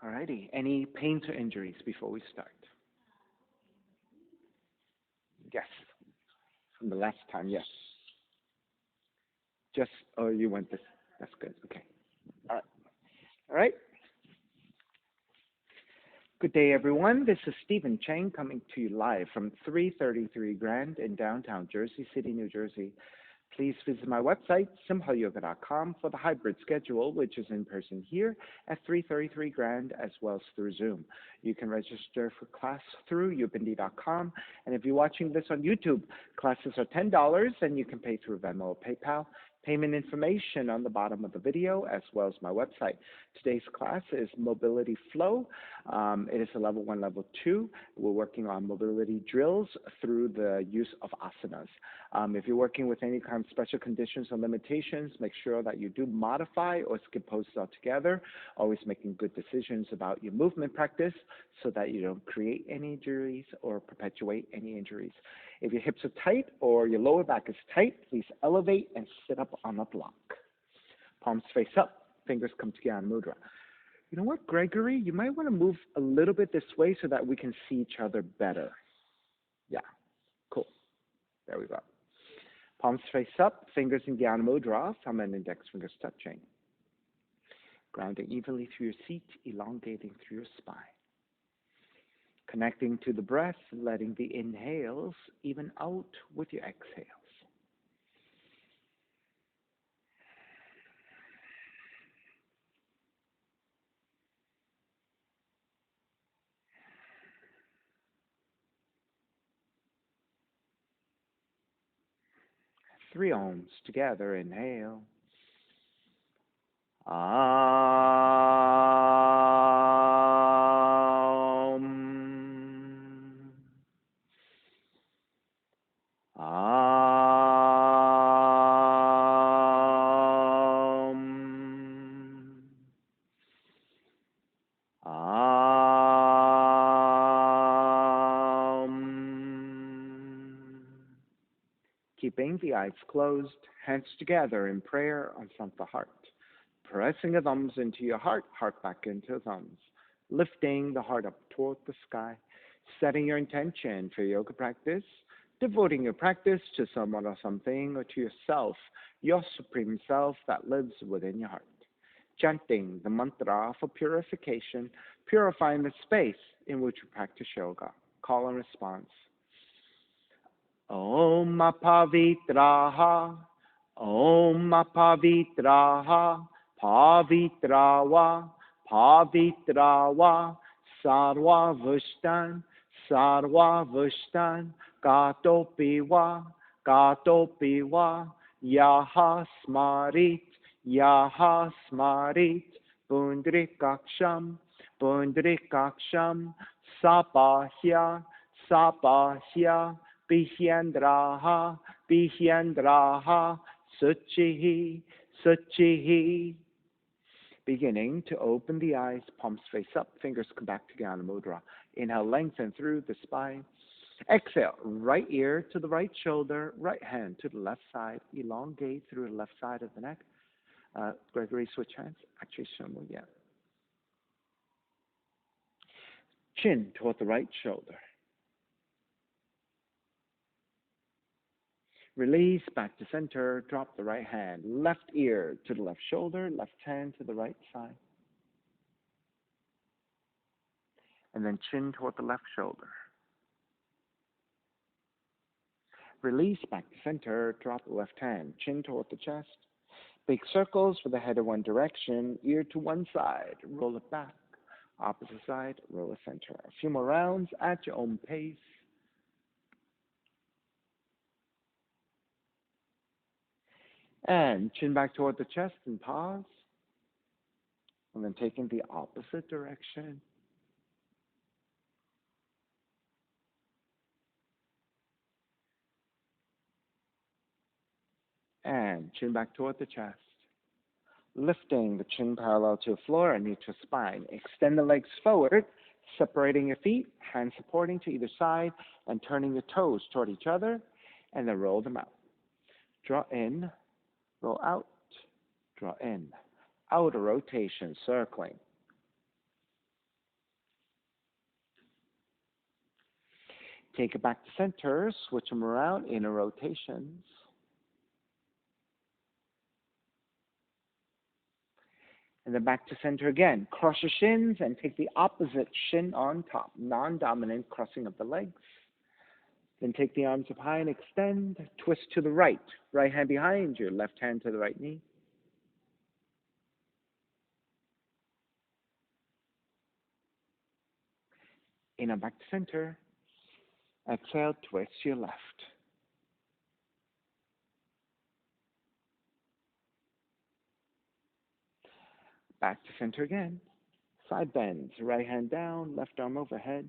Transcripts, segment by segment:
Alrighty. Any pains or injuries before we start? Yes. From the last time, yes. Just, oh, you went this. That's good. Okay. All right. All right. Good day, everyone. This is Stephen Chang coming to you live from 333 Grand in downtown Jersey City, New Jersey. Please visit my website, simhayoga.com, for the hybrid schedule, which is in person here at 333 Grand as well as through Zoom. You can register for class through ubindi.com. And if you're watching this on YouTube, classes are $10 and you can pay through Venmo or PayPal. Payment information on the bottom of the video as well as my website. Today's class is Mobility Flow. It is a level 1, level 2. We're working on mobility drills through the use of asanas. If you're working with any kind of special conditions or limitations, make sure that you do modify or skip poses altogether, always making good decisions about your movement practice so that you don't create any injuries or perpetuate any injuries. If your hips are tight or your lower back is tight, please elevate and sit up on a block. Palms face up, fingers come together in mudra. You know what, Gregory? You might want to move a little bit this way so that we can see each other better. Yeah, cool. There we go. Palms face up, fingers in Dhyana Mudra, thumb and index fingers touching. Grounding evenly through your seat, elongating through your spine. Connecting to the breath, letting the inhales even out with your exhales. Three ohms together, inhale. Keeping the eyes closed, hands together in prayer on front of the heart. Pressing the thumbs into your heart, heart back into the thumbs. Lifting the heart up toward the sky. Setting your intention for yoga practice. Devoting your practice to someone or something or to yourself, your supreme self that lives within your heart. Chanting the mantra for purification, purifying the space in which you practice yoga. Call and response. Om Apavitraha, Om Apavitraha, Pavitrava, Pavitrava, Sarva Vushtan, Sarva Vushtan, Gatopiva, Gatopiva, Yaha Smarit, Yaha Smarit, Pundrikaksham, Pundrikaksham, Sapahya, Sapahya, Bihyandraha, Bihyandraha, Suchihi, Suchihi. Beginning to open the eyes, palms face up, fingers come back to Jnana Mudra. Inhale, lengthen through the spine. Exhale, right ear to the right shoulder, right hand to the left side. Elongate through the left side of the neck. Gregory, switch hands. Actually, Shamu, yeah. Chin toward the right shoulder. Release back to center, drop the right hand, left ear to the left shoulder, left hand to the right side. And then chin toward the left shoulder. Release back to center, drop the left hand, chin toward the chest. Big circles for the head in one direction, ear to one side, roll it back. Opposite side, roll it center. A few more rounds at your own pace. And chin back toward the chest and pause. And then taking the opposite direction. And chin back toward the chest. Lifting the chin parallel to the floor and neutral spine. Extend the legs forward, separating your feet, hands supporting to either side, and turning your toes toward each other, and then roll them out. Draw in, roll out, draw in. Outer rotation, circling. Take it back to center, switch them around, inner rotations. And then back to center again. Cross your shins and take the opposite shin on top, non-dominant crossing of the legs. Then take the arms up high and extend. Twist to the right. Right hand behind you, left hand to the right knee. In and back to center. Exhale, twist to your left. Back to center again. Side bends, right hand down, left arm overhead.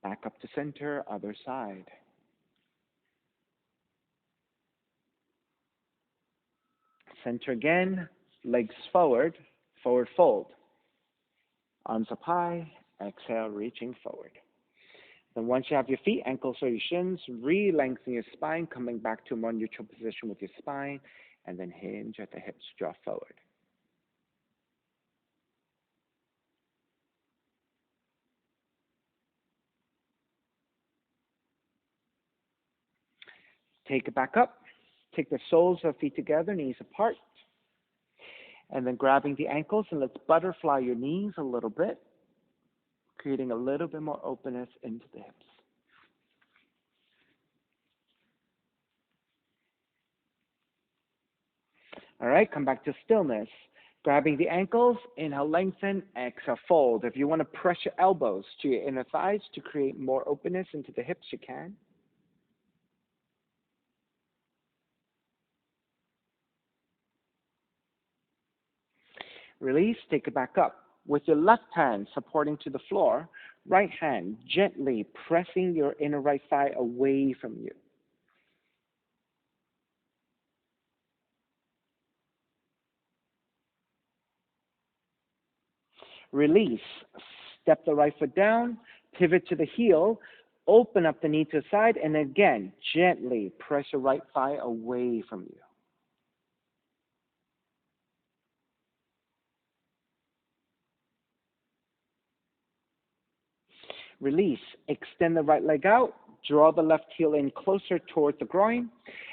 Back up to center, other side. Center again, legs forward, forward fold. Arms up high, exhale, reaching forward. Then once you have your feet, ankles or your shins, re-lengthen your spine, coming back to a more neutral position with your spine, and then hinge at the hips, draw forward. Take it back up. Take the soles of feet together, knees apart. And then grabbing the ankles, and let's butterfly your knees a little bit, creating a little bit more openness into the hips. All right, come back to stillness. Grabbing the ankles, inhale, lengthen, exhale, fold. If you want to press your elbows to your inner thighs to create more openness into the hips, you can. Release, take it back up. With your left hand supporting to the floor, right hand gently pressing your inner right thigh away from you. Release, step the right foot down, pivot to the heel, open up the knee to the side, and again, gently press your right thigh away from you. Release, extend the right leg out, draw the left heel in closer towards the groin,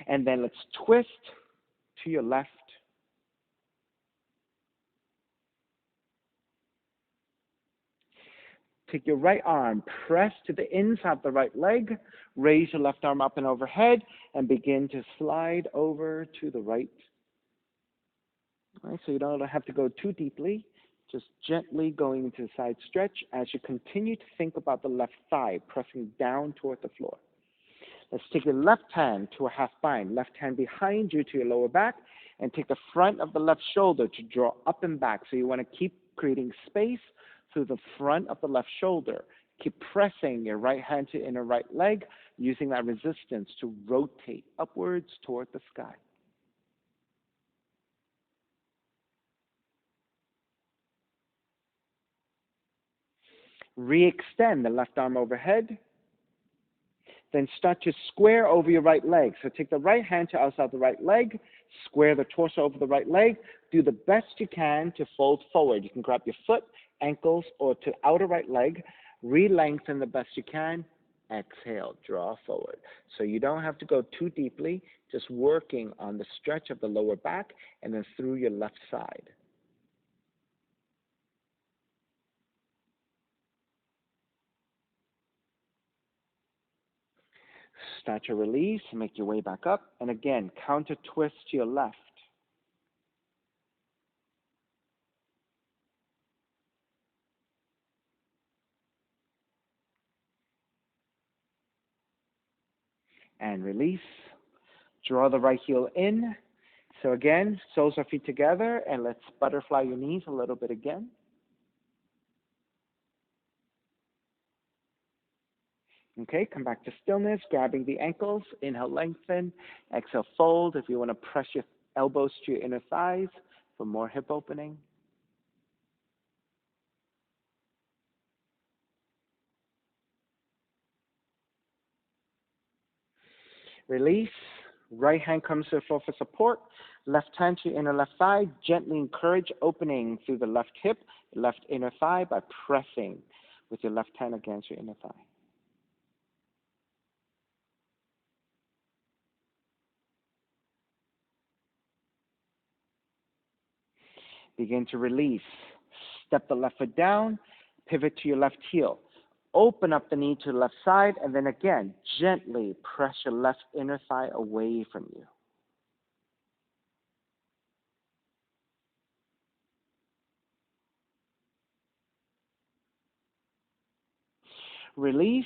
and then let's twist to your left. Take your right arm, press to the inside of the right leg, raise your left arm up and overhead, and begin to slide over to the right. All right, so you don't have to go too deeply, just gently going into the side stretch as you continue to think about the left thigh, pressing down toward the floor. Let's take your left hand to a half bind, left hand behind you to your lower back, and take the front of the left shoulder to draw up and back. So you want to keep creating space through the front of the left shoulder. Keep pressing your right hand to inner right leg, using that resistance to rotate upwards toward the sky. Re-extend the left arm overhead. Then start to square over your right leg. So take the right hand to outside the right leg, square the torso over the right leg. Do the best you can to fold forward. You can grab your foot, ankles, or to outer right leg. Re-lengthen the best you can. Exhale, draw forward. So you don't have to go too deeply, just working on the stretch of the lower back and then through your left side. Start to release, make your way back up, and again, counter twist to your left. And release. Draw the right heel in. So again, soles of feet together, and let's butterfly your knees a little bit again. Okay, come back to stillness, grabbing the ankles. Inhale, lengthen. Exhale, fold. If you want to press your elbows to your inner thighs for more hip opening. Release. Right hand comes to the floor for support. Left hand to your inner left thigh. Gently encourage opening through the left hip, left inner thigh by pressing. with your left hand against your inner thigh. Begin to release. Step the left foot down, pivot to your left heel. Open up the knee to the left side, and then again, gently press your left inner thigh away from you. Release.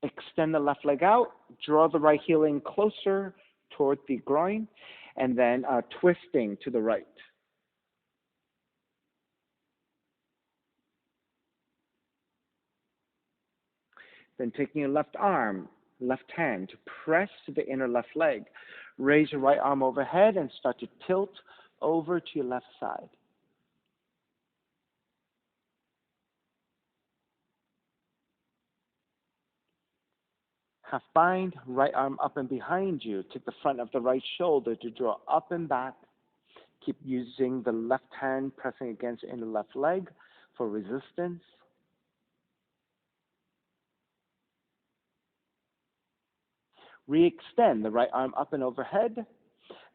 Extend the left leg out. Draw the right heel in closer toward the groin, and then twisting to the right. Then taking your left arm, left hand, to press to the inner left leg. Raise your right arm overhead and start to tilt over to your left side. Half bind, right arm up and behind you. Take the front of the right shoulder to draw up and back. Keep using the left hand pressing against your inner left leg for resistance. Re-extend the right arm up and overhead.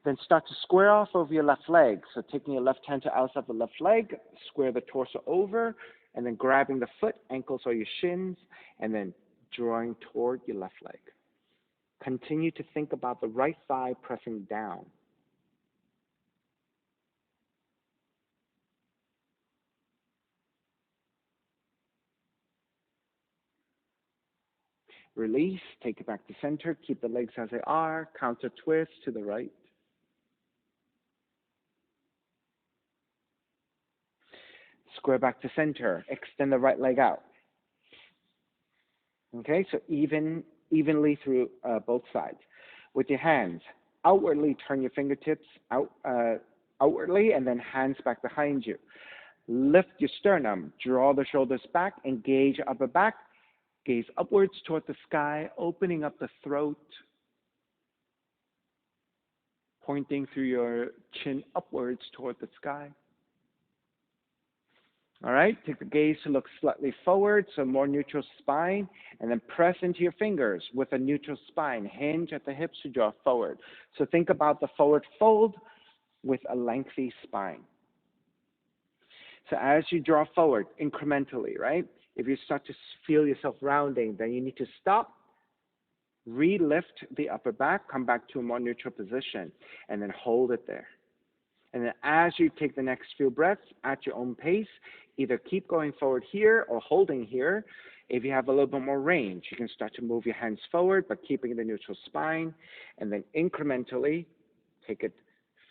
Then start to square off over your left leg. So taking your left hand to outside the left leg, square the torso over, and then grabbing the foot, ankles or your shins, and then drawing toward your left leg. Continue to think about the right thigh pressing down. Release, take it back to center, keep the legs as they are, counter twist to the right. Square back to center, extend the right leg out. Okay, so evenly through both sides. With your hands, outwardly turn your fingertips outwardly and then hands back behind you. Lift your sternum, draw the shoulders back, engage your upper back, gaze upwards toward the sky, opening up the throat, pointing through your chin upwards toward the sky. All right, take the gaze to look slightly forward, so more neutral spine, and then press into your fingers with a neutral spine. Hinge at the hips to draw forward. So think about the forward fold with a lengthy spine. So as you draw forward incrementally, right, if you start to feel yourself rounding, then you need to stop, re-lift the upper back, come back to a more neutral position, and then hold it there. And then as you take the next few breaths at your own pace, either keep going forward here or holding here. If you have a little bit more range, you can start to move your hands forward, but keeping the neutral spine, and then incrementally take it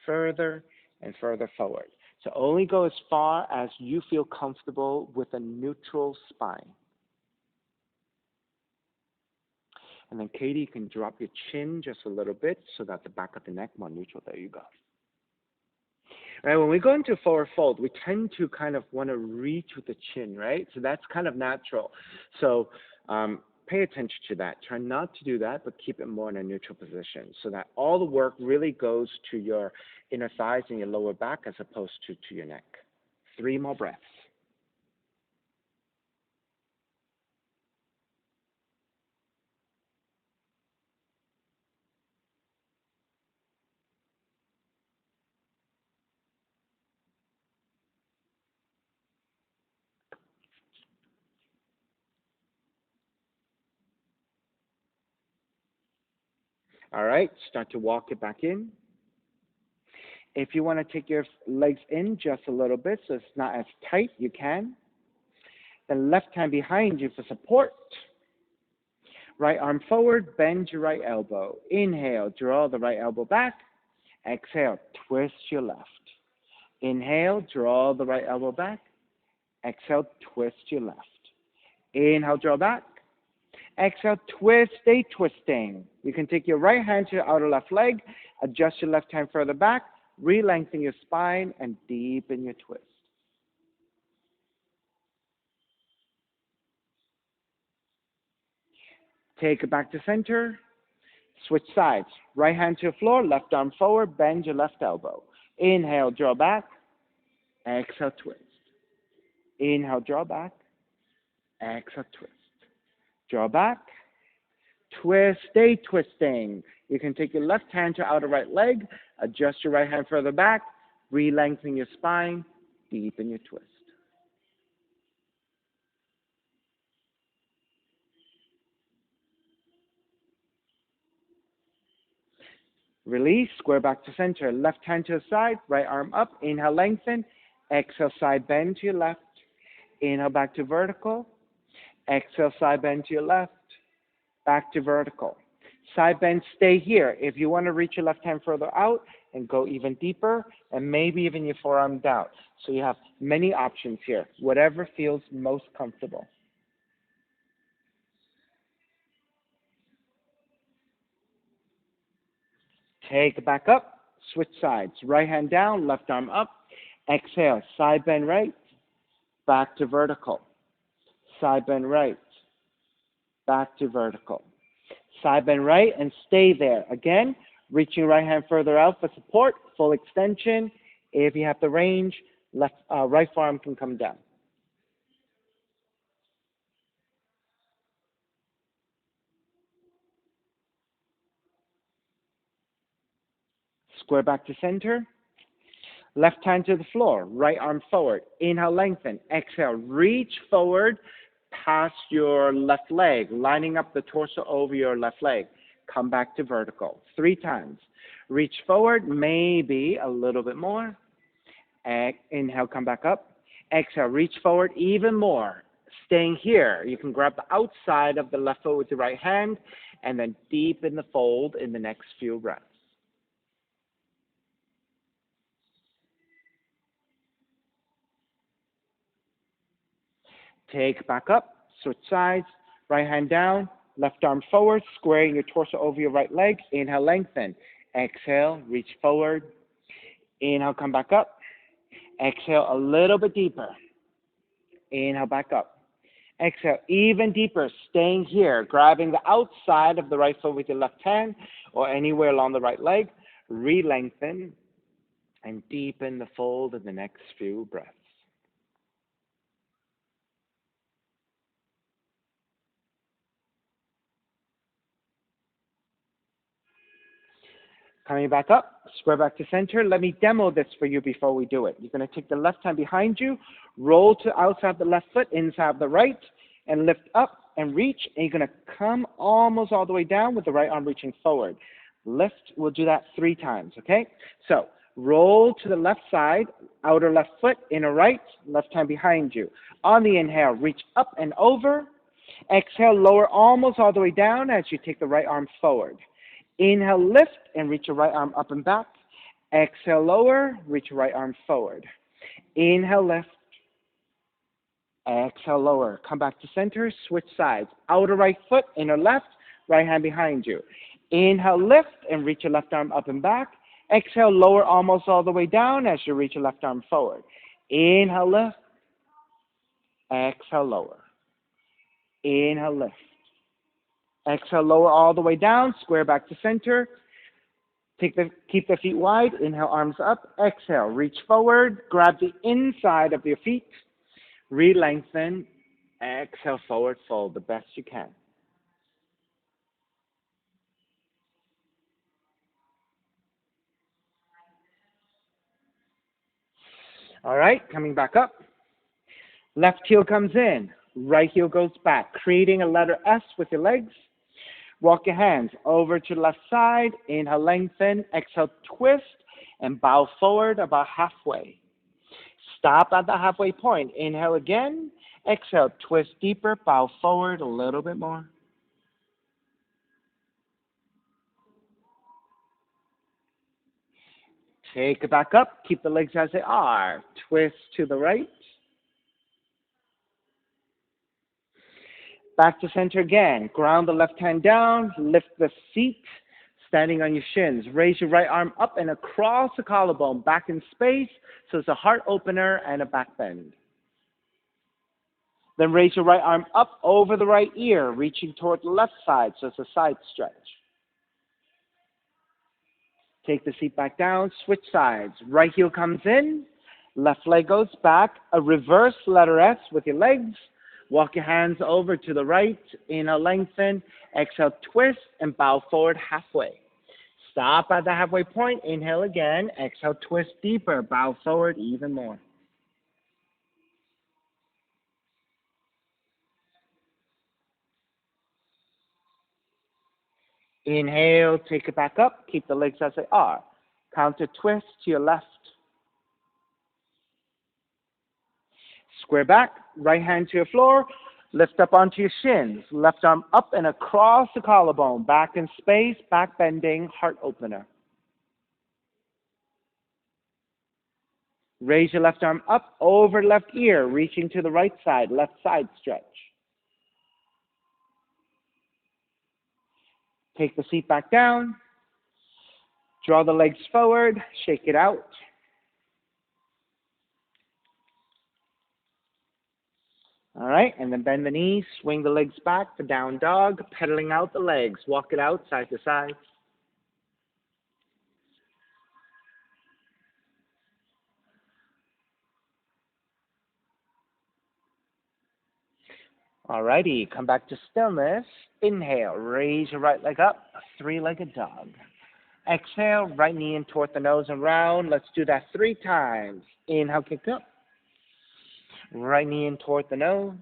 further and further forward. So only go as far as you feel comfortable with a neutral spine. And then Katie, you can drop your chin just a little bit so that the back of the neck more neutral. There you go. Right, when we go into forward fold, we tend to kind of want to reach with the chin, right? So that's kind of natural. So pay attention to that. Try not to do that, but keep it more in a neutral position so that all the work really goes to your inner thighs and your lower back as opposed to your neck. 3 more breaths. All right, start to walk it back in. If you want to take your legs in just a little bit so it's not as tight, you can. Then left hand behind you for support. Right arm forward, bend your right elbow. Inhale, draw the right elbow back. Exhale, twist your left. Inhale, draw the right elbow back. Exhale, twist your left. Inhale, draw back. Exhale, twist, stay twisting. You can take your right hand to your outer left leg, adjust your left hand further back, re-lengthen your spine, and deepen your twist. Take it back to center. Switch sides. Right hand to the floor, left arm forward, bend your left elbow. Inhale, draw back. Exhale, twist. Inhale, draw back. Exhale, twist. Draw back. Twist, stay twisting. You can take your left hand to outer right leg, adjust your right hand further back, re-lengthen your spine, deepen your twist. Release, square back to center. Left hand to the side, right arm up. Inhale, lengthen. Exhale, side bend to your left. Inhale, back to vertical. Exhale, side bend to your left. Back to vertical. Side bend, stay here. If you want to reach your left hand further out and go even deeper, and maybe even your forearm down. So you have many options here, whatever feels most comfortable. Take it back up, switch sides. Right hand down, left arm up. Exhale, side bend right, back to vertical. Side bend right, back to vertical. Side bend right and stay there. Again, reaching right hand further out for support, full extension. If you have the range, right forearm can come down. Square back to center. Left hand to the floor, right arm forward. Inhale, lengthen. Exhale, reach forward past your left leg, lining up the torso over your left leg. Come back to vertical. 3 times. Reach forward, maybe a little bit more. Inhale, come back up. Exhale, reach forward even more. Staying here, you can grab the outside of the left foot with the right hand and then deepen the fold in the next few breaths. Take back up, switch sides, right hand down, left arm forward, squaring your torso over your right leg. Inhale, lengthen. Exhale, reach forward. Inhale, come back up. Exhale, a little bit deeper. Inhale, back up. Exhale, even deeper, staying here, grabbing the outside of the right foot with your left hand or anywhere along the right leg. Re-lengthen and deepen the fold in the next few breaths. Coming back up, square back to center. Let me demo this for you before we do it. You're going to take the left hand behind you, roll to outside the left foot, inside the right, and lift up and reach. And you're going to come almost all the way down with the right arm reaching forward. Lift, we'll do that 3 times, okay? So roll to the left side, outer left foot, inner right, left hand behind you. On the inhale, reach up and over. Exhale, lower almost all the way down as you take the right arm forward. Inhale, lift, and reach your right arm up and back. Exhale, lower, reach your right arm forward. Inhale, lift. Exhale, lower. Come back to center, switch sides. Outer right foot, inner left, right hand behind you. Inhale, lift, and reach your left arm up and back. Exhale, lower almost all the way down as you reach your left arm forward. Inhale, lift. Exhale, lower. Inhale, lift. Exhale, lower all the way down, square back to center. Keep the feet wide, inhale, arms up. Exhale, reach forward, grab the inside of your feet. Re-lengthen, exhale, forward fold the best you can. All right, coming back up. Left heel comes in, right heel goes back, creating a letter S with your legs. Walk your hands over to the left side. Inhale, lengthen. Exhale, twist and bow forward about halfway. Stop at the halfway point. Inhale again. Exhale, twist deeper, bow forward a little bit more. Take it back up. Keep the legs as they are. Twist to the right. Back to center again. Ground the left hand down. Lift the feet, standing on your shins. Raise your right arm up and across the collarbone, back in space. So it's a heart opener and a back bend. Then raise your right arm up over the right ear, reaching toward the left side. So it's a side stretch. Take the seat back down. Switch sides. Right heel comes in. Left leg goes back. A reverse letter S with your legs. Walk your hands over to the right. Inhale, lengthen. Exhale, twist and bow forward halfway. Stop at the halfway point. Inhale again. Exhale, twist deeper. Bow forward even more. Inhale, take it back up. Keep the legs as they are. Counter twist to your left. Square back. Right hand to your floor. Lift up onto your shins. Left arm up and across the collarbone. Back in space. Back bending. Heart opener. Raise your left arm up over left ear. Reaching to the right side. Left side stretch. Take the seat back down. Draw the legs forward. Shake it out. All right, and then bend the knees, swing the legs back for down dog, pedaling out the legs. Walk it out side to side. All righty, come back to stillness. Inhale, raise your right leg up, three-legged dog. Exhale, right knee in toward the nose and round. Let's do that 3 times. Inhale, kick up. Right knee in toward the nose.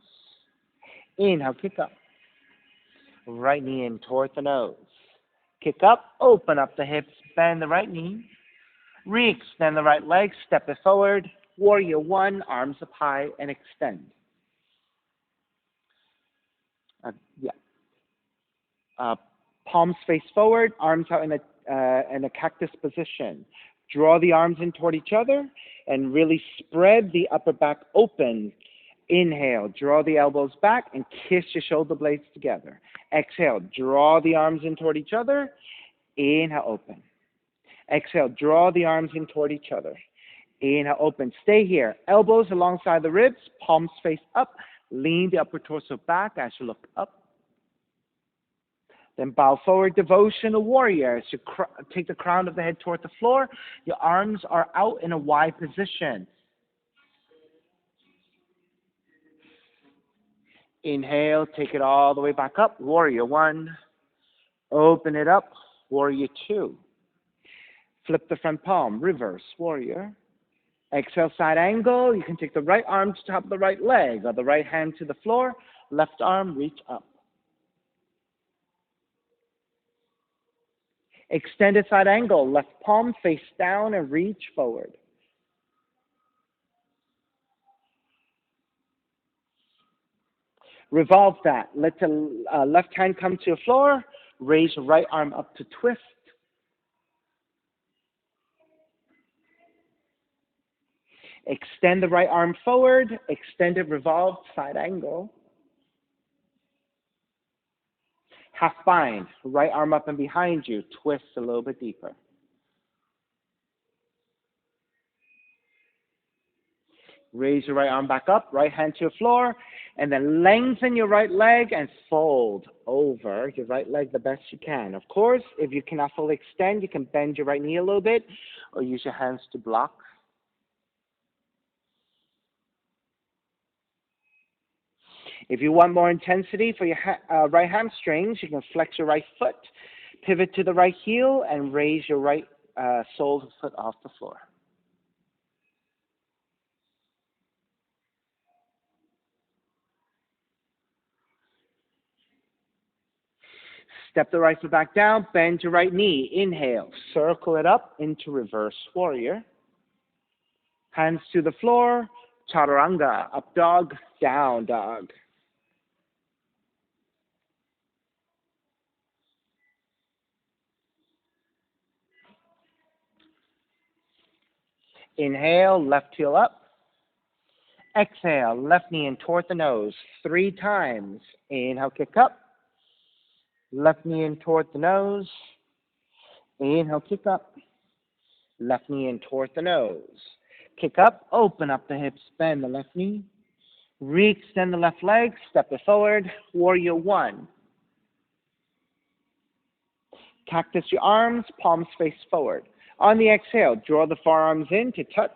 Inhale, kick up. Right knee in toward the nose. Kick up, open up the hips, bend the right knee. Re-extend the right leg, step it forward. Warrior 1, arms up high and extend. Yeah. Palms face forward, arms out in a cactus position. Draw the arms in toward each other and really spread the upper back open. Inhale, draw the elbows back and kiss your shoulder blades together. Exhale, draw the arms in toward each other. Inhale, open. Exhale, draw the arms in toward each other. Inhale, open. Stay here. Elbows alongside the ribs, palms face up. Lean the upper torso back as you look up. Then bow forward, devotional warrior. As you take the crown of the head toward the floor, your arms are out in a wide position. Inhale, take it all the way back up. Warrior 1. Open it up. Warrior 2. Flip the front palm. Reverse warrior. Exhale, side angle. You can take the right arm to top of the right leg or the right hand to the floor. Left arm, reach up. Extended side angle. Left palm face down and reach forward. Revolve that. Let the left hand come to the floor. Raise your right arm up to twist. Extend the right arm forward. Extended revolved side angle. Half bind. Right arm up and behind you. Twist a little bit deeper. Raise your right arm back up, right hand to the floor, and then lengthen your right leg and fold over your right leg the best you can. Of course, if you cannot fully extend, you can bend your right knee a little bit or use your hands to block. If you want more intensity for your right hamstrings, you can flex your right foot, pivot to the right heel, and raise your right sole of the foot off the floor. Step the right foot back down, bend your right knee. Inhale, circle it up into reverse warrior. Hands to the floor, chaturanga, up dog, down dog. Inhale, left heel up. Exhale, left knee in toward the nose 3 times. Inhale, kick up. Left knee in toward the nose. Inhale, kick up. Left knee in toward the nose. Kick up, open up the hips, bend the left knee. Re-extend the left leg, step it forward. Warrior 1. Cactus your arms, palms face forward. On the exhale, draw the forearms in to touch.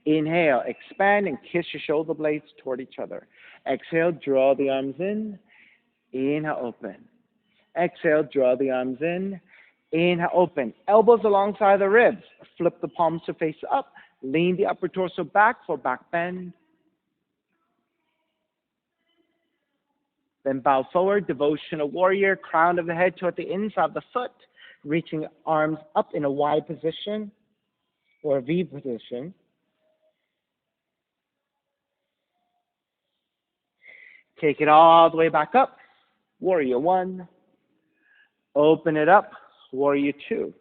Inhale, expand and kiss your shoulder blades toward each other. Exhale, draw the arms in. Inhale, open. Exhale, draw the arms in. Inhale, open. Elbows alongside the ribs. Flip the palms to face up. Lean the upper torso back for back bend. Then bow forward, devotional warrior, crown of the head toward the inside of the foot, reaching arms up in a Y position or a V position. Take it all the way back up, warrior one. Open it up, warrior two.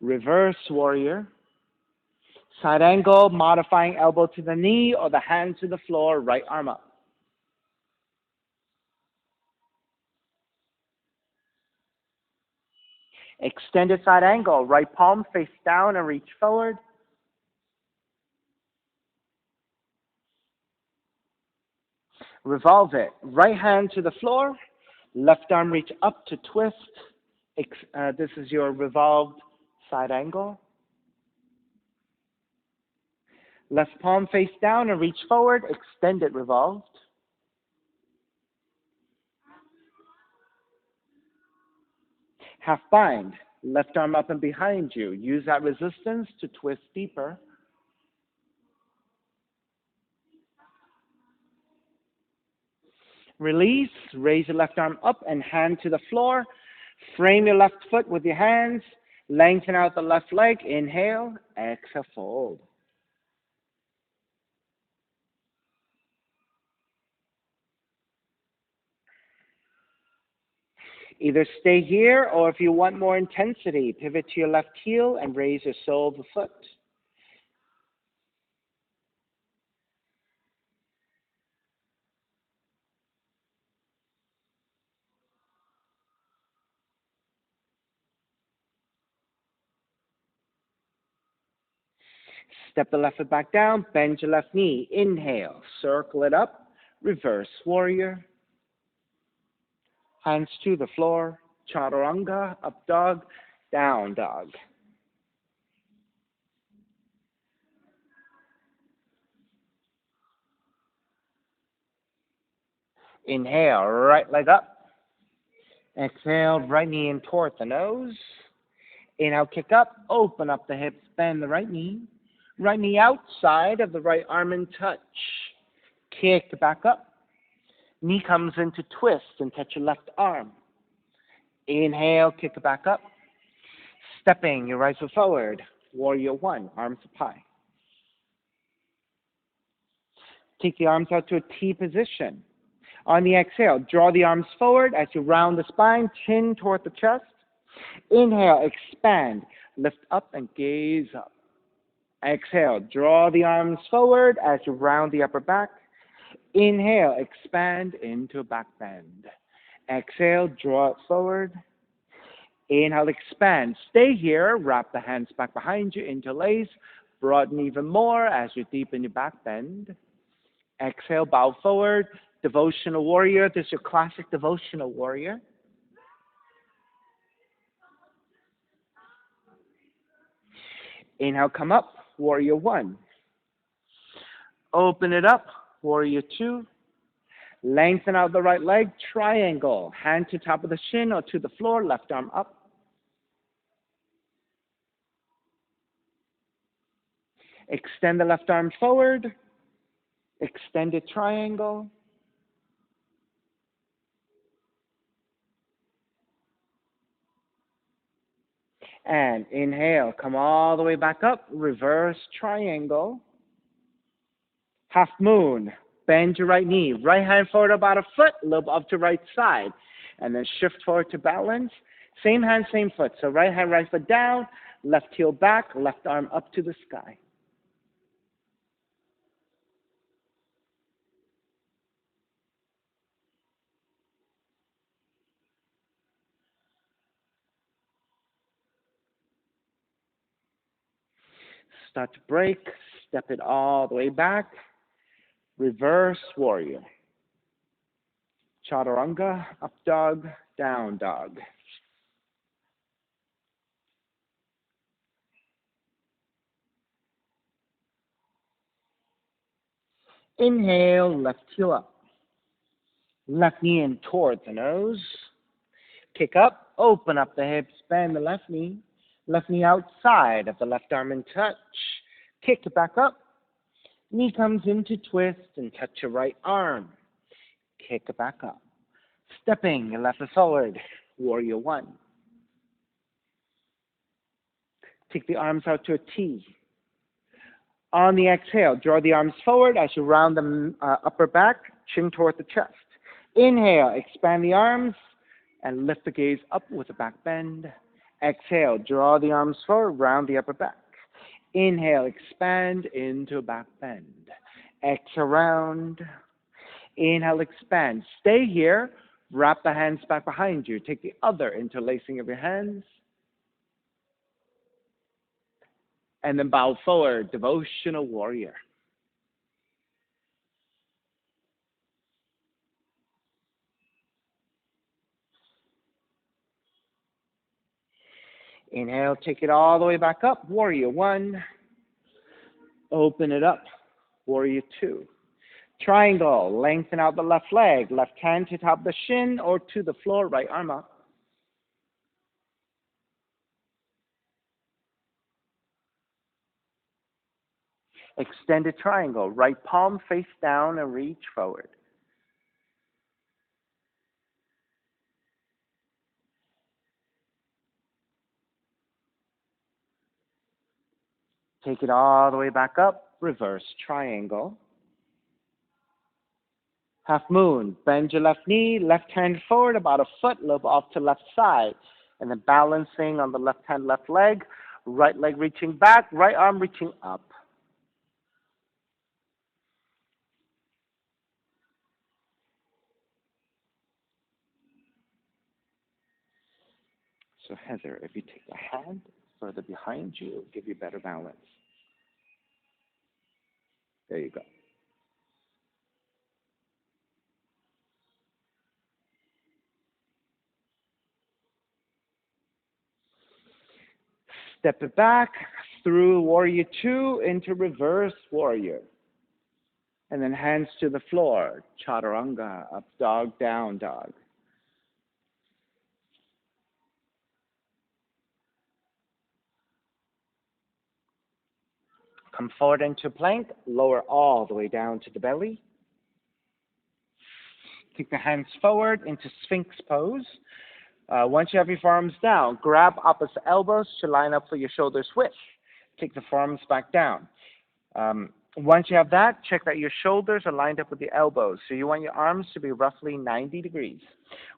Reverse warrior. Side angle, modifying elbow to the knee or the hand to the floor, right arm up. Extended side angle, right palm face down and reach forward. Revolve it. Right hand to the floor, left arm reach up to twist. This is your revolved side angle. Left palm face down and reach forward, extend it revolved. Half bind, left arm up and behind you. Use that resistance to twist deeper. Release, raise your left arm up and hand to the floor. Frame your left foot with your hands. Lengthen out the left leg. Inhale, exhale, fold. Either stay here or if you want more intensity, pivot to your left heel and raise your sole of the foot. Step the left foot back down, bend your left knee. Inhale, circle it up, reverse warrior. Hands to the floor, chaturanga, up dog, down dog. Inhale, right leg up. Exhale, right knee in toward the nose. Inhale, kick up, open up the hips, bend the right knee. Right knee outside of the right arm and touch. Kick back up. Knee comes into twist and touch your left arm. Inhale, kick it back up. Stepping your right foot forward. Warrior one, arms up high. Take the arms out to a T position. On the exhale, draw the arms forward as you round the spine, chin toward the chest. Inhale, expand, lift up and gaze up. Exhale, draw the arms forward as you round the upper back. Inhale, expand into a back bend. Exhale, draw it forward. Inhale, expand. Stay here, wrap the hands back behind you, interlace. Broaden even more as you deepen your back bend. Exhale, bow forward. Devotional warrior. This is your classic devotional warrior. Inhale, come up, warrior one. Open it up, warrior two. Lengthen out the right leg, triangle. Hand to top of the shin or to the floor, left arm up. Extend the left arm forward. Extended triangle. And inhale, come all the way back up, reverse triangle. Half moon, bend your right knee, right hand forward about a foot, lobe up to right side. And then shift forward to balance. Same hand, same foot. So right hand, right foot down, left heel back, left arm up to the sky. Start to break, step it all the way back. Reverse warrior. Chaturanga, up dog, down dog. Inhale, left heel up. Left knee in towards the nose. Kick up, open up the hips, bend the left knee. Left knee outside of the left arm and touch. Kick it back up. Knee comes into twist and touch your right arm. Kick it back up. Stepping your left foot forward. Warrior one. Take the arms out to a T. On the exhale, draw the arms forward as you round the upper back, chin toward the chest. Inhale, expand the arms and lift the gaze up with a back bend. Exhale, draw the arms forward, round the upper back. Inhale, expand into a back bend. Exhale, round. Inhale, expand. Stay here. Wrap the hands back behind you. Take the other interlacing of your hands. And then bow forward, devotional warrior. Inhale, take it all the way back up. Warrior one. Open it up. Warrior two. Triangle. Lengthen out the left leg. Left hand to top the shin or to the floor. Right arm up. Extended triangle. Right palm face down and reach forward. Take it all the way back up. Reverse triangle. Half moon. Bend your left knee. Left hand forward about a foot. Lobe off to left side. And then balancing on the left hand, left leg. Right leg reaching back. Right arm reaching up. So Heather, if you take the hand further behind you, it'll give you better balance. There you go. Step it back through warrior two into reverse warrior. And then hands to the floor, chaturanga, up dog, down dog. Come forward into plank, lower all the way down to the belly. Take the hands forward into Sphinx pose. Once you have your forearms down, grab opposite elbows to line up for your shoulders width. Take the forearms back down. Once you have that, check that your shoulders are lined up with the elbows. So you want your arms to be roughly 90 degrees.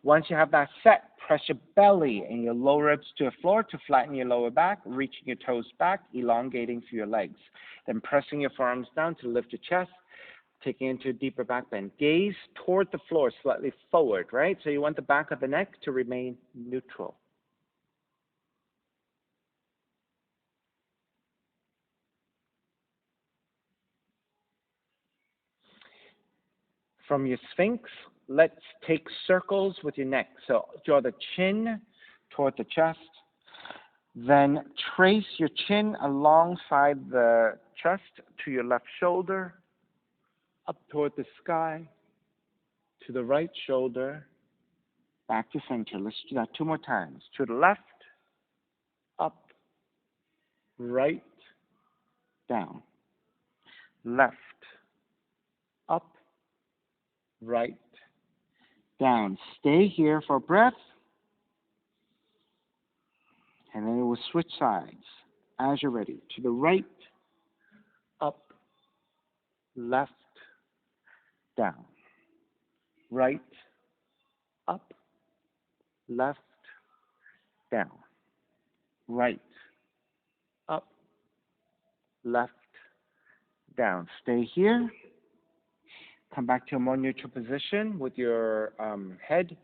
Once you have that set, press your belly and your lower ribs to the floor to flatten your lower back, reaching your toes back, elongating through your legs. Then pressing your forearms down to lift your chest, taking into a deeper back bend. Gaze toward the floor, slightly forward, right? So you want the back of the neck to remain neutral. From your Sphinx, let's take circles with your neck. So draw the chin toward the chest. Then trace your chin alongside the chest to your left shoulder, up toward the sky, to the right shoulder, back to center. Let's do that two more times. To the left, up, right, down. Left, up, right, down. Stay here for breath. And then it will switch sides as you're ready. To the right, up, left, down. Right, up, left, down. Right, up, left, down. Stay here. Come back to a more neutral position with your head.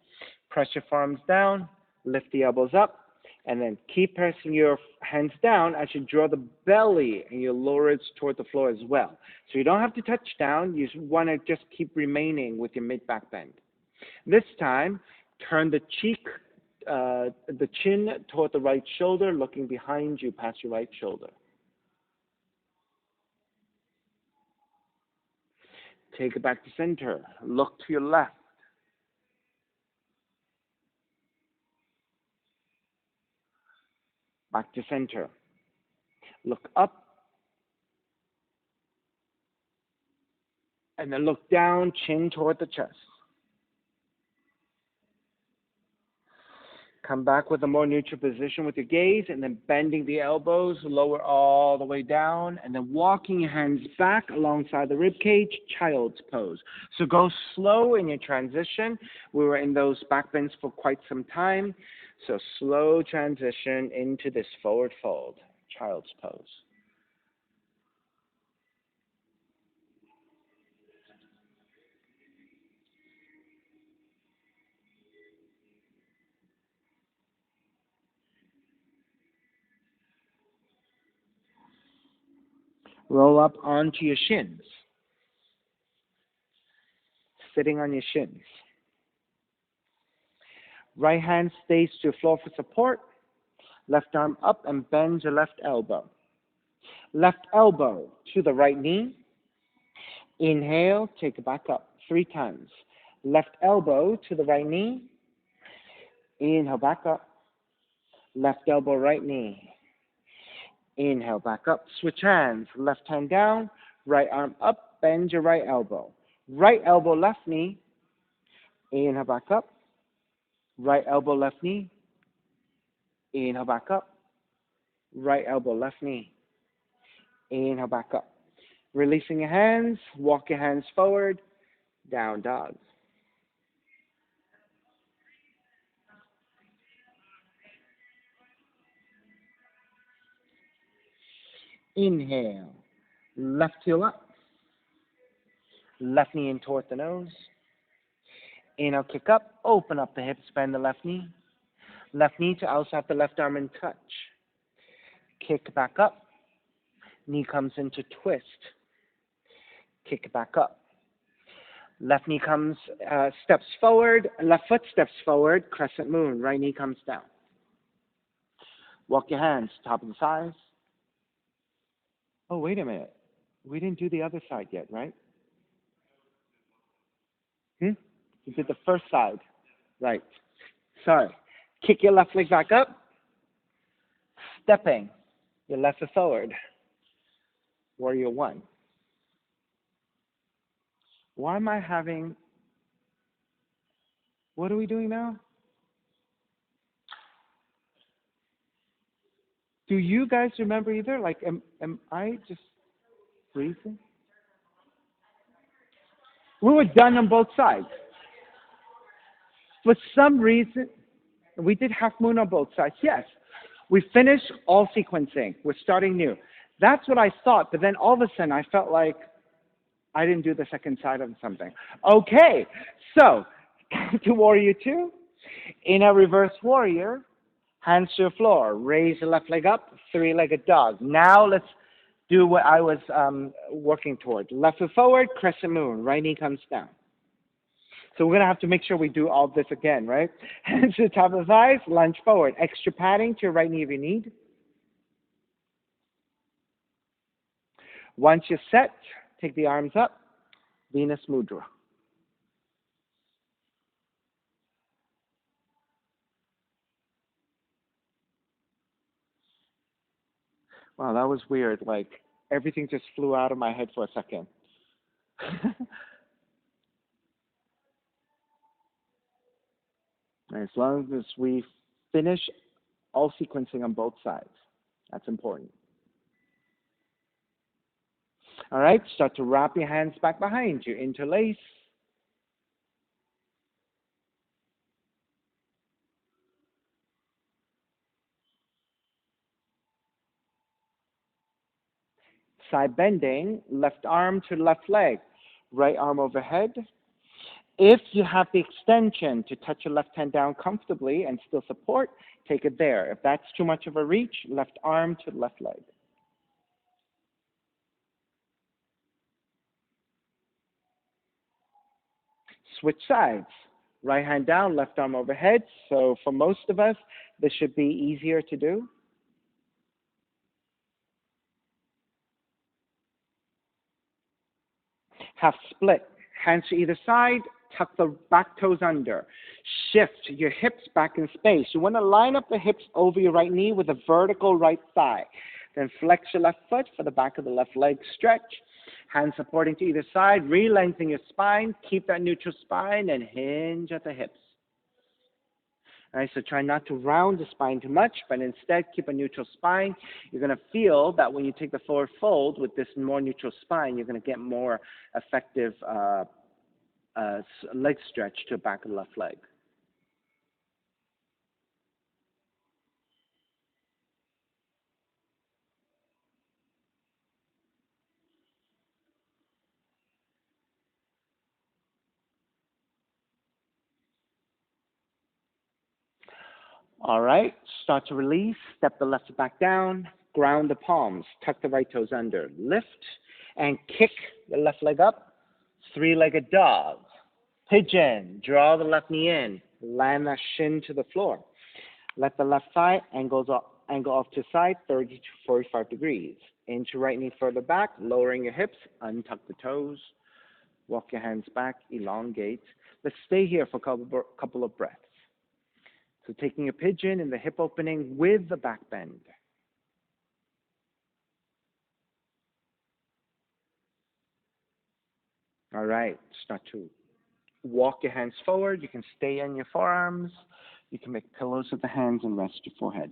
Press your forearms down. Lift the elbows up. And then keep pressing your hands down as you draw the belly and your lower ribs toward the floor as well. So you don't have to touch down. You want to just keep remaining with your mid-back bend. This time, turn the chin toward the right shoulder, looking behind you past your right shoulder. Take it back to center. Look to your left. Back to center. Look up and then look down, chin toward the chest. Come back with a more neutral position with your gaze and then bending the elbows, lower all the way down, and then walking your hands back alongside the rib cage, child's pose. So go slow in your transition. We were in those back bends for quite some time. So slow transition into this forward fold, child's pose. Roll up onto your shins, sitting on your shins. Right hand stays to the floor for support. Left arm up and bend your left elbow. Left elbow to the right knee. Inhale, take it back up 3 times. Left elbow to the right knee. Inhale, back up. Left elbow, right knee. Inhale, back up. Switch hands. Left hand down. Right arm up. Bend your right elbow. Right elbow, left knee. Inhale, back up. Right elbow, left knee. Inhale, back up. Right elbow, left knee. Inhale, back up. Releasing your hands. Walk your hands forward. Down dog. Inhale. Left heel up. Left knee in toward the nose. Inhale, kick up. Open up the hips. Bend the left knee. Left knee to outside the left arm and touch. Kick back up. Knee comes into twist. Kick back up. Left knee comes, steps forward. Left foot steps forward. Crescent moon. Right knee comes down. Walk your hands. Top of the thighs. Oh, wait a minute. We didn't do the other side yet, right? We did the first side. Right. Sorry. Kick your left leg back up. Stepping your left foot forward. Warrior 1. Why am I having... What are we doing now? Do you guys remember either? Like, am I just freezing? We were done on both sides. For some reason, we did half moon on both sides. Yes. We finished all sequencing. We're starting new. That's what I thought, but then all of a sudden I felt like I didn't do the second side of something. Okay, so to Warrior 2. In a reverse warrior, hands to the floor. Raise the left leg up, 3-legged dog. Now let's do what I was working toward. Left foot forward, crescent moon. Right knee comes down. So we're going to have to make sure we do all this again, right? Hands to the top of the thighs, lunge forward. Extra padding to your right knee if you need. Once you're set, take the arms up. Venus Mudra. Wow, that was weird. Like, everything just flew out of my head for a second. As long as we finish all sequencing on both sides. That's important. All right, start to wrap your hands back behind you. Interlace. Side bending, left arm to left leg, right arm overhead. If you have the extension to touch your left hand down comfortably and still support, take it there. If that's too much of a reach, left arm to left leg. Switch sides. Right hand down, left arm overhead. So for most of us, this should be easier to do. Half split. Hands to either side. Tuck the back toes under. Shift your hips back in space. You want to line up the hips over your right knee with a vertical right thigh. Then flex your left foot for the back of the left leg stretch. Hands supporting to either side. Re-lengthen your spine. Keep that neutral spine and hinge at the hips. All right, so try not to round the spine too much, but instead keep a neutral spine. You're going to feel that when you take the forward fold with this more neutral spine, you're going to get more effective leg stretch to the back of the left leg. All right, start to release. Step the left foot back down. Ground the palms. Tuck the right toes under. Lift and kick the left leg up. Three-legged dog. Pigeon. Draw the left knee in. Land that shin to the floor. Let the left thigh angle off to side 30 to 45 degrees. Inch your right knee further back, lowering your hips. Untuck the toes. Walk your hands back. Elongate. Let's stay here for a couple of breaths. So taking a pigeon in the hip opening with the back bend. All right, start to walk your hands forward. You can stay on your forearms. You can make pillows with the hands and rest your forehead.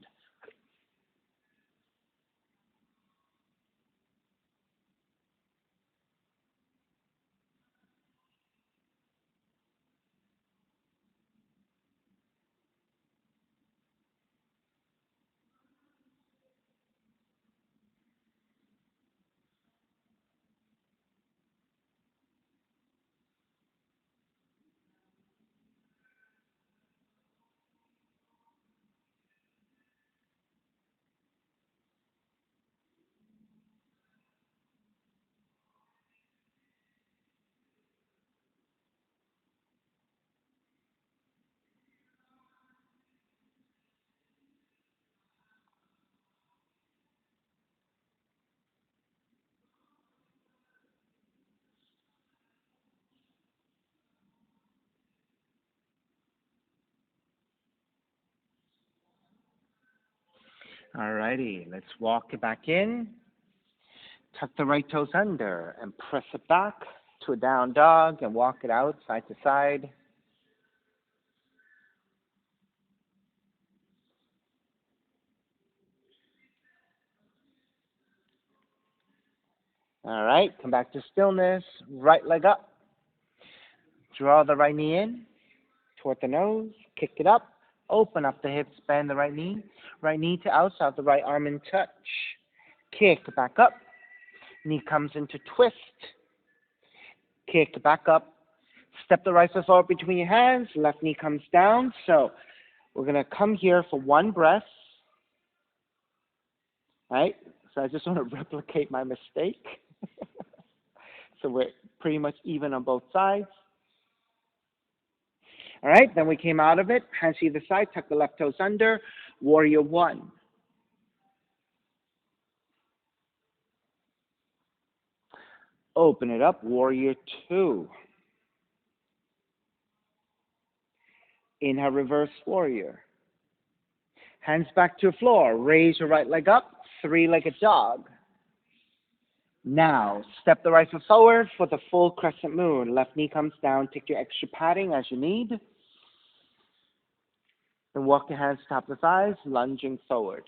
All righty, let's walk it back in. Tuck the right toes under and press it back to a down dog and walk it out side to side. All right, come back to stillness. Right leg up. Draw the right knee in toward the nose. Kick it up. Open up the hips. Bend the right knee. Right knee to outside the right arm and touch. Kick back up. Knee comes into twist. Kick back up. Step the right foot forward between your hands. Left knee comes down. So we're going to come here for one breath. Right? So I just want to replicate my mistake. So we're pretty much even on both sides. All right, then we came out of it. Hands to either side, tuck the left toes under. Warrior one. Open it up. Warrior two. Inhale, reverse warrior. Hands back to the floor. Raise your right leg up. Three-legged dog. Now, step the right foot forward for the full crescent moon. Left knee comes down. Take your extra padding as you need. Then walk your hands top the thighs, lunging forward.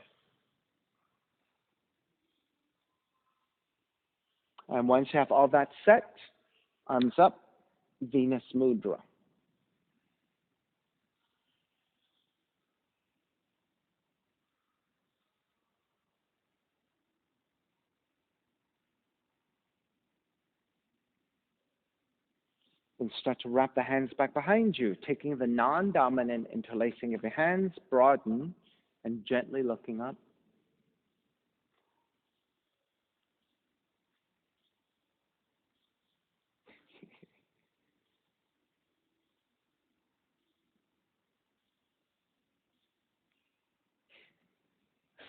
And once you have all that set, arms up, Venus Mudra. And start to wrap the hands back behind you, taking the non-dominant interlacing of your hands, broaden, and gently looking up.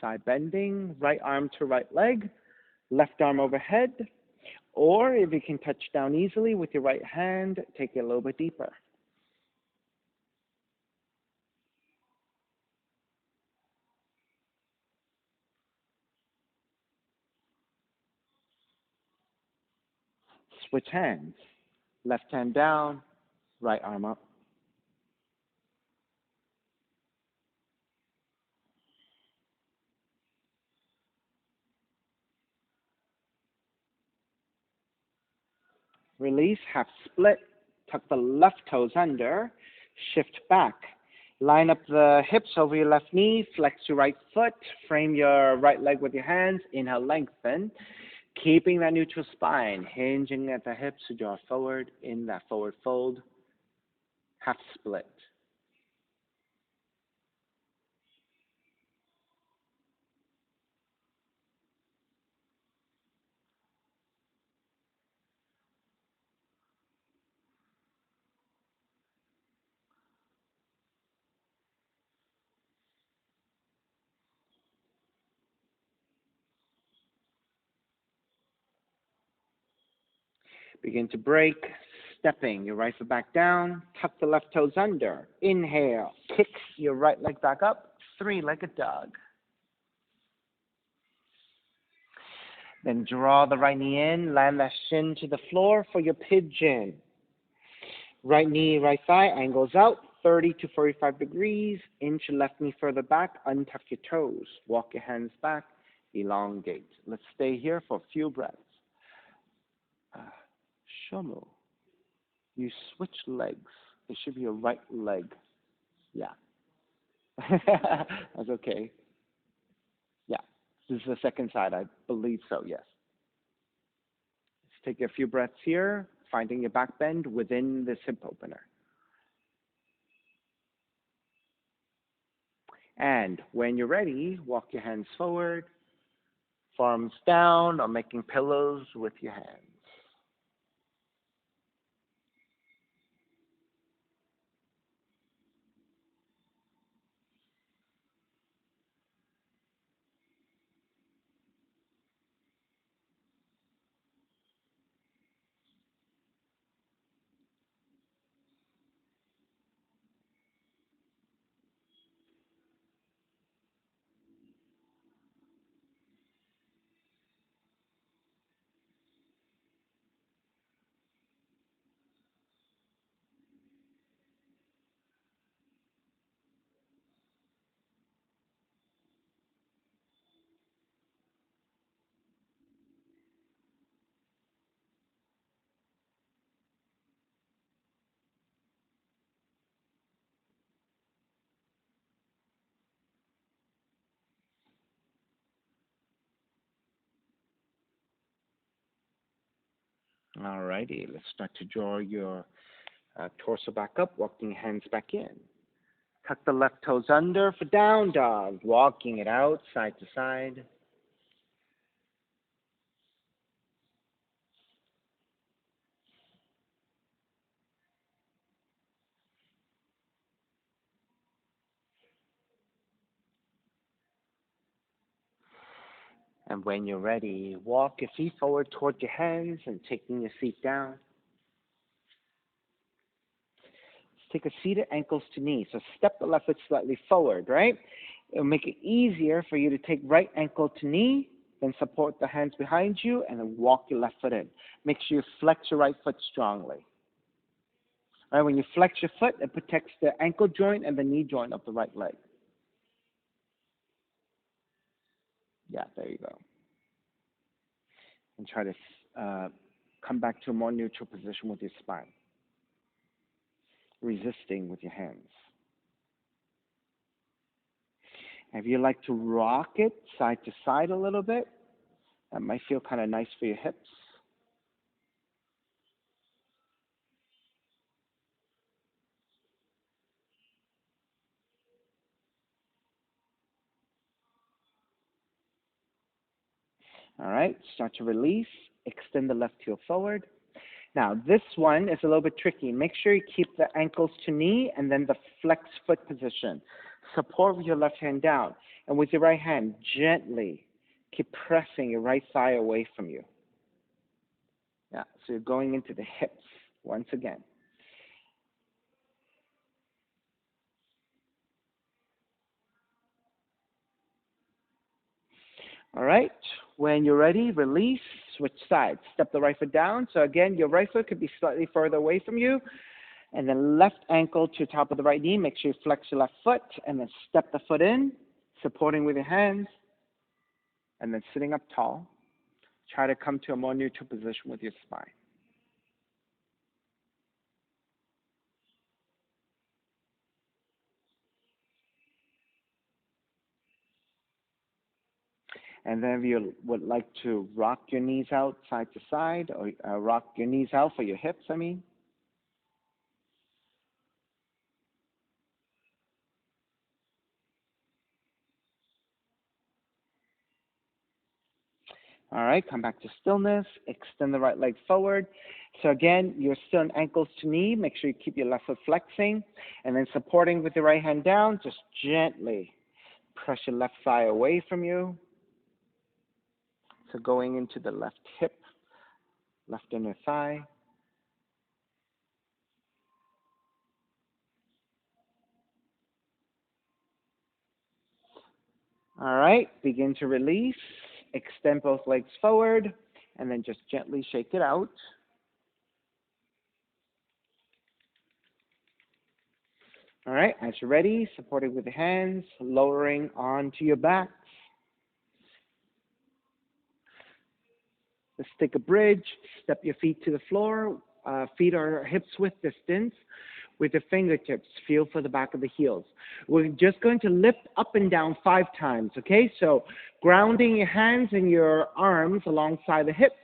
Side bending, right arm to right leg, left arm overhead. Or if you can touch down easily with your right hand, take it a little bit deeper. Switch hands. Left hand down, right arm up. Release, half split. Tuck the left toes under. Shift back. Line up the hips over your left knee. Flex your right foot. Frame your right leg with your hands. Inhale, lengthen. Keeping that neutral spine. Hinging at the hips to draw forward in that forward fold. Half split. Begin to break, stepping your right foot back down, tuck the left toes under. Inhale, kick your right leg back up, three-legged dog. Then draw the right knee in, land that shin to the floor for your pigeon. Right knee, right thigh angles out, 30 to 45 degrees. Inch your left knee further back, untuck your toes. Walk your hands back, elongate. Let's stay here for a few breaths. Shomu. You switch legs. It should be your right leg. Yeah. That's okay. Yeah. This is the second side. I believe so, yes. Let's take a few breaths here, finding your back bend within this hip opener. And when you're ready, walk your hands forward, palms down, or making pillows with your hands. All righty, let's start to draw your torso back up, walking your hands back in. Tuck the left toes under for down dog, walking it out side to side. And when you're ready, walk your feet forward toward your hands and taking your seat down. Let's take a seat at ankles to knees. So step the left foot slightly forward, right? It'll make it easier for you to take right ankle to knee, then support the hands behind you, and then walk your left foot in. Make sure you flex your right foot strongly. All right, when you flex your foot, it protects the ankle joint and the knee joint of the right leg. Yeah, there you go. And try to come back to a more neutral position with your spine, resisting with your hands. If you like to rock it side to side a little bit, that might feel kind of nice for your hips. All right, start to release. Extend the left heel forward. Now, this one is a little bit tricky. Make sure you keep the ankles to knee and then the flex foot position. Support with your left hand down. And with your right hand, gently keep pressing your right thigh away from you. Yeah, so you're going into the hips once again. All right. When you're ready, release, switch sides. Step the right foot down. So again, your right foot could be slightly further away from you. And then left ankle to top of the right knee. Make sure you flex your left foot. And then step the foot in, supporting with your hands. And then sitting up tall. Try to come to a more neutral position with your spine. And then if you would like to rock your knees out side to side, or rock your knees out for your hips, I mean. All right, come back to stillness. Extend the right leg forward. So again, you're still in ankles to knee. Make sure you keep your left foot flexing. And then supporting with the right hand down, just gently press your left thigh away from you. So going into the left hip, left inner thigh. All right, begin to release. Extend both legs forward, and then just gently shake it out. All right, as you're ready, supporting with the hands, lowering onto your back. Let's take a bridge, step your feet to the floor. Feet are hips width distance. With the fingertips, feel for the back of the heels. We're just going to lift up and down 5 times, okay? So grounding your hands and your arms alongside the hips.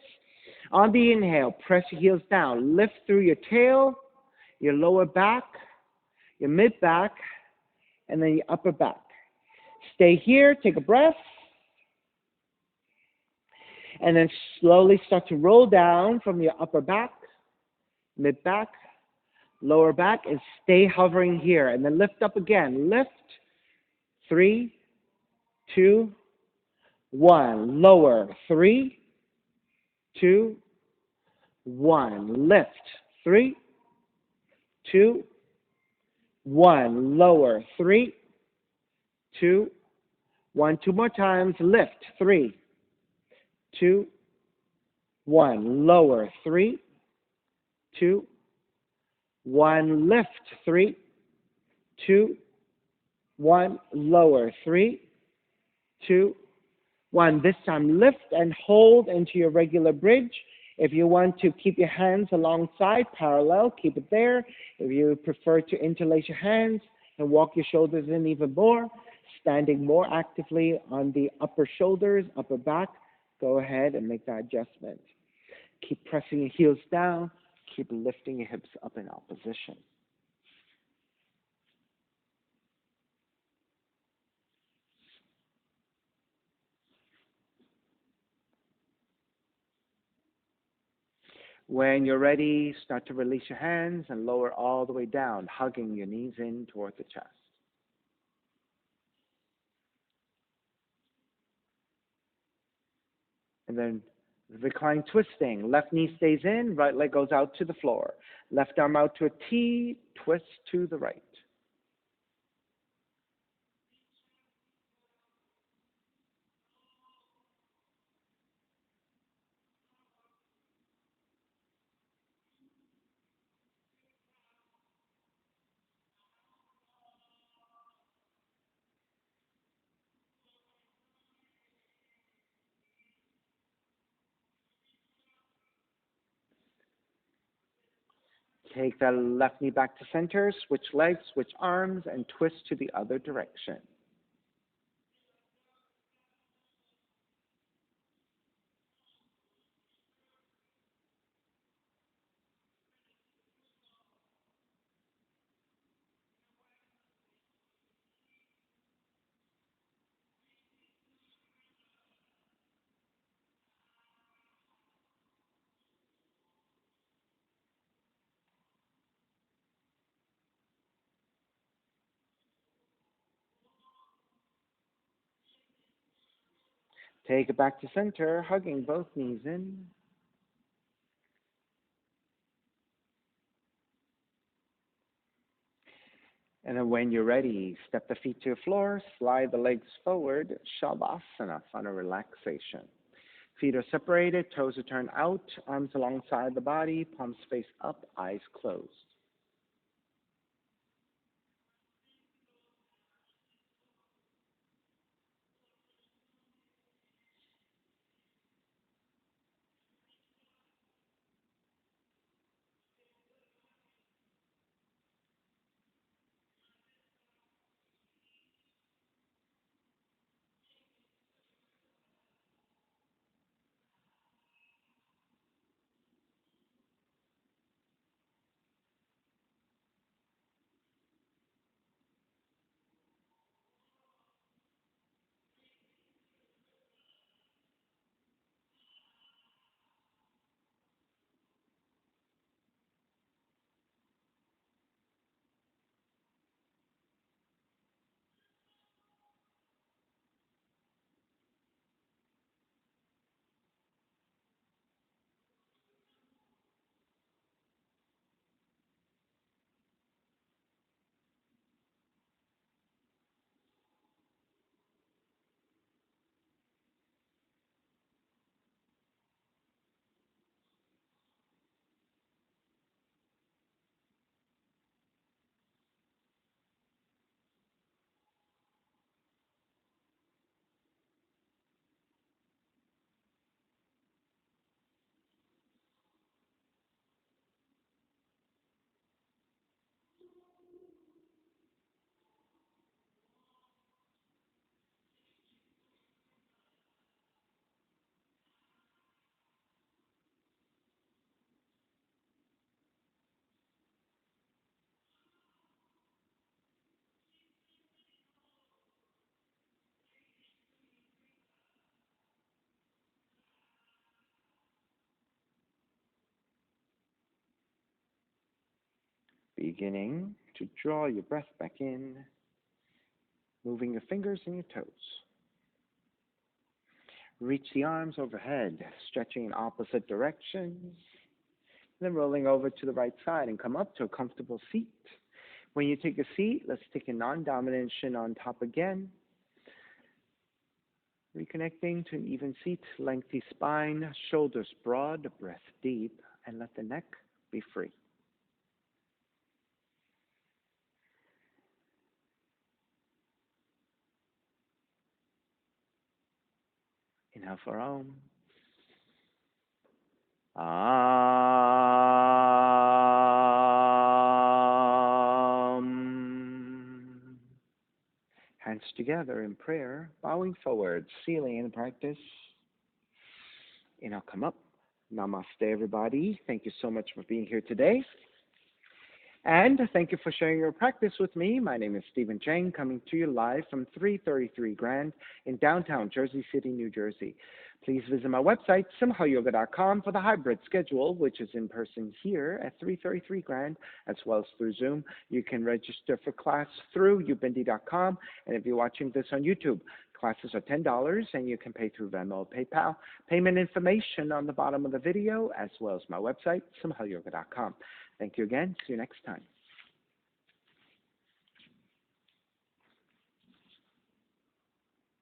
On the inhale, press your heels down. Lift through your tail, your lower back, your mid back, and then your upper back. Stay here, take a breath, and then slowly start to roll down from your upper back, mid back, lower back, and stay hovering here. And then lift up again. Lift. 3, 2, 1. Lower. 3, 2, 1. Lift. 3, 2, 1. Lower. 3, 2, 1. Two more times. Lift. 3, 2, 1. Lower. 3, 2, 1. Lift. 3, 2, 1. Lower. 3, 2, 1. This time, lift and hold into your regular bridge. If you want to keep your hands alongside, parallel, keep it there. If you prefer to interlace your hands and walk your shoulders in even more, standing more actively on the upper shoulders, upper back, go ahead and make that adjustment. Keep pressing your heels down. Keep lifting your hips up in opposition. When you're ready, start to release your hands and lower all the way down, hugging your knees in toward the chest. And then recline twisting. Left knee stays in, right leg goes out to the floor. Left arm out to a T, twist to the right. Take the left knee back to center, switch legs, switch arms, and twist to the other direction. Take it back to center, hugging both knees in. And then when you're ready, step the feet to the floor, slide the legs forward, Shavasana, final relaxation. Feet are separated, toes are turned out, arms alongside the body, palms face up, eyes closed. Beginning to draw your breath back in, moving your fingers and your toes. Reach the arms overhead, stretching in opposite directions, then rolling over to the right side and come up to a comfortable seat. When you take a seat, let's take a non-dominant shin on top again. Reconnecting to an even seat, lengthy spine, shoulders broad, breath deep, and let the neck be free. Inhale for Om. Hands together in prayer, bowing forward, sealing in practice. Inhale, come up. Namaste, everybody. Thank you so much for being here today. And thank you for sharing your practice with me. My name is Stephen Chang, coming to you live from 333 Grand in downtown Jersey City, New Jersey. Please visit my website, simhayoga.com, for the hybrid schedule, which is in person here at 333 Grand, as well as through Zoom. You can register for class through ubindi.com, and if you're watching this on YouTube, classes are $10, and you can pay through Venmo or PayPal. Payment information on the bottom of the video, as well as my website, simhayoga.com. Thank you again. See you next time.